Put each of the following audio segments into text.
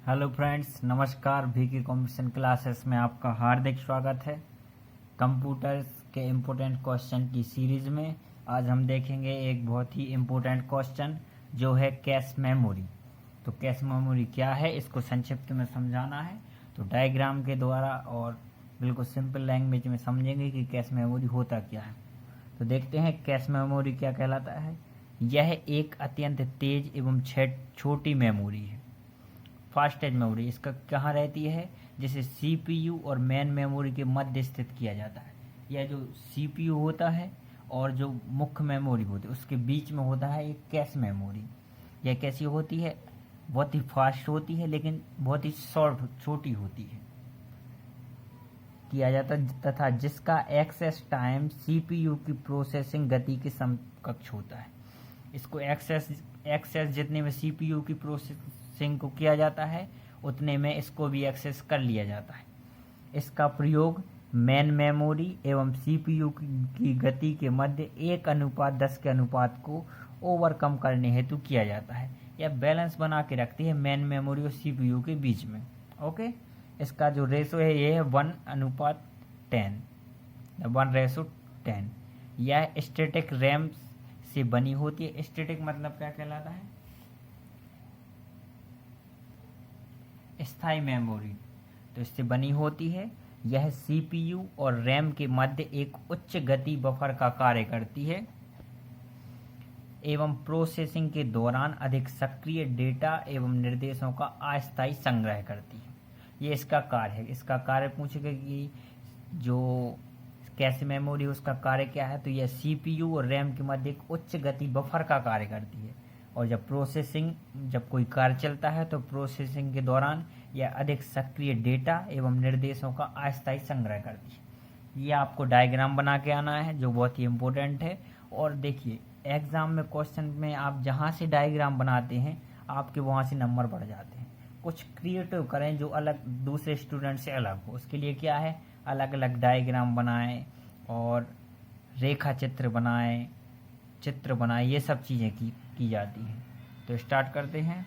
Hello friends, नमस्कार। VK computation classes में आपका हार्दिक स्वागत है। कंप्यूटर्स के इम्पोर्टेंट क्वेश्चन की सीरीज़ में आज हम देखेंगे एक बहुत ही इम्पोर्टेंट क्वेश्चन जो है कैश मेमोरी। तो कैश मेमोरी क्या है, इसको संक्षिप्त में समझाना है। तो डायग्राम के द्वारा और बिल्कुल सिंपल लैंग्वेज में समझेंगे कि कैश मेमोरी होता क्या है। तो देखते हैं कैश मेमोरी क्या कहलाता है। यह एक अत्यंत तेज एवं छोटी मेमोरी है, फास्टेज मेमोरी। इसका कहाँ रहती है, जिसे सीपीयू और मेन मेमोरी के मध्य स्थित किया जाता है। यह जो सीपीयू होता है और जो मुख्य मेमोरी होती है उसके बीच में होता है एक कैश मेमोरी। यह कैसी होती है, बहुत ही फास्ट होती है लेकिन बहुत ही छोटी होती है किया जाता है, तथा जिसका एक्सेस टाइम सीपीयू की प्रोसेसिंग गति के समकक्ष होता है। इसको एक्सेस जितने में सीपीयू की प्रोसेसिंग को किया जाता है उतने में इसको भी एक्सेस कर लिया जाता है। इसका प्रयोग मेन मेमोरी एवं सीपीयू की गति के मध्य 1:10 के अनुपात को ओवरकम करने हेतु किया जाता है। यह बैलेंस बना के रखती है मेन मेमोरी और सीपीयू के बीच में। ओके, इसका जो रेशो है ये है 1:10, 1:10। यह स्टैटिक रैम से बनी होती है। स्टैटिक मतलब क्या कहलाता है, स्थायी मेमोरी। तो इससे बनी होती है। यह सीपीयू और रैम के मध्य एक उच्च गति बफर का कार्य करती है एवं प्रोसेसिंग के दौरान अधिक सक्रिय डेटा एवं निर्देशों का अस्थायी संग्रह करती है। ये इसका कार्य है। इसका कार्य पूछेगा कि जो कैश मेमोरी उसका कार्य क्या है, तो यह सीपीयू और रैम के मध्य एक उच्च गति बफर का कार्य करती है। और जब कोई कार्य चलता है तो प्रोसेसिंग के दौरान यह अधिक सक्रिय डेटा एवं निर्देशों का अस्थायी संग्रह करती है। ये आपको डायग्राम बना के आना है जो बहुत ही इम्पोर्टेंट है। और देखिए एग्जाम में क्वेश्चन में आप जहाँ से डायग्राम बनाते हैं आपके वहाँ से नंबर बढ़ जाते हैं। कुछ क्रिएटिव करें जो अलग दूसरे स्टूडेंट से अलग हो। उसके लिए क्या है, अलग अलग डायग्राम बनाएं और रेखा चित्र बनाएं, ये सब चीज़ें की जाती हैं। तो स्टार्ट करते हैं।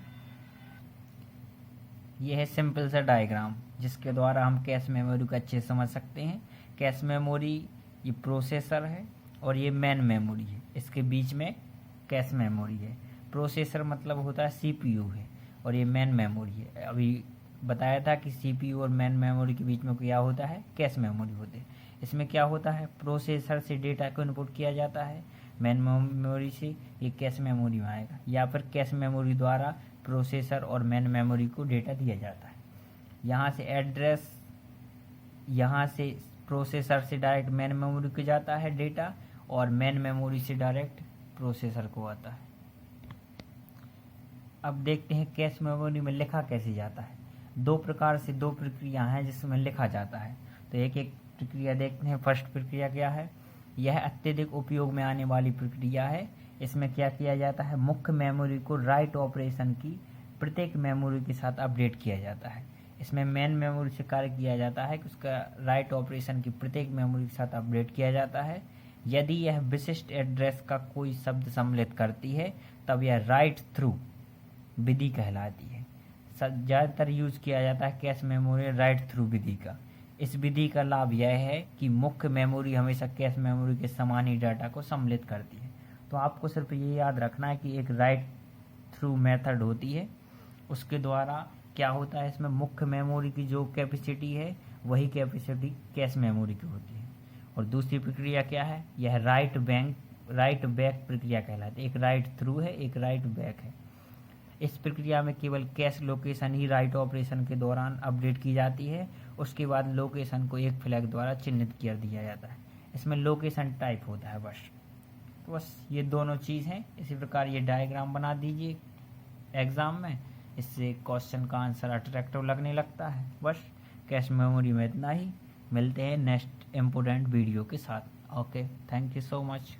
यह है सिंपल सा डायग्राम जिसके द्वारा हम कैश मेमोरी को अच्छे से समझ सकते हैं। कैश मेमोरी ये प्रोसेसर है और ये मेन मेमोरी है। इसके बीच में कैश मेमोरी है। प्रोसेसर मतलब होता है सीपीयू है और ये मेन मेमोरी है। अभी बताया था कि सीपीयू और मेन मेमोरी के बीच में क्या होता है, कैश मेमोरी होते हैं। इसमें क्या होता है, प्रोसेसर से डेटा को इनपुट किया जाता है, मेन मेमोरी से ये कैश मेमोरी में आएगा, या फिर कैश मेमोरी द्वारा प्रोसेसर और मेन मेमोरी को डेटा दिया जाता है। यहाँ से एड्रेस, यहाँ से प्रोसेसर से डायरेक्ट मेन मेमोरी को जाता है डेटा और मेन मेमोरी से डायरेक्ट प्रोसेसर को आता है। अब देखते हैं कैश मेमोरी में लिखा कैसे जाता है। दो प्रक्रिया हैं जिसमें लिखा जाता है। तो एक एक प्रक्रिया देखते हैं। फर्स्ट प्रक्रिया क्या है, यह अत्यधिक उपयोग में आने वाली प्रक्रिया है। इसमें क्या किया जाता है, मुख्य मेमोरी को राइट ऑपरेशन की प्रत्येक मेमोरी के साथ अपडेट किया जाता है। इसमें मेन मेमोरी से कार्य किया जाता है कि उसका राइट ऑपरेशन की प्रत्येक मेमोरी के साथ अपडेट किया जाता है। यदि यह विशिष्ट एड्रेस का कोई शब्द सम्मिलित करती है तब यह राइट थ्रू विधि कहलाती है। ज़्यादातर यूज किया जाता है कैश मेमोरी राइट थ्रू विधि का। इस विधि का लाभ यह है कि मुख्य मेमोरी हमेशा कैश मेमोरी के समान ही डाटा को सम्मिलित करती है। तो आपको सिर्फ ये याद रखना है कि एक राइट थ्रू मेथड होती है, उसके द्वारा क्या होता है, इसमें मुख्य मेमोरी की जो कैपेसिटी है वही कैपेसिटी कैश मेमोरी की होती है। और दूसरी प्रक्रिया क्या है, यह राइट बैक प्रक्रिया कहलाती है। एक राइट थ्रू है, एक राइट बैक है। इस प्रक्रिया में केवल कैश लोकेशन ही राइट ऑपरेशन के दौरान अपडेट की जाती है। उसके बाद लोकेशन को एक फ्लैग द्वारा चिन्हित कर दिया जाता है। इसमें लोकेशन टाइप होता है बस। तो बस ये दोनों चीज़ हैं। इसी प्रकार ये डायग्राम बना दीजिए एग्ज़ाम में, इससे क्वेश्चन का आंसर अट्रैक्टिव लगने लगता है। बस कैश मेमोरी में इतना ही। मिलते हैं नेक्स्ट इम्पोर्टेंट वीडियो के साथ। Okay, thank you so much.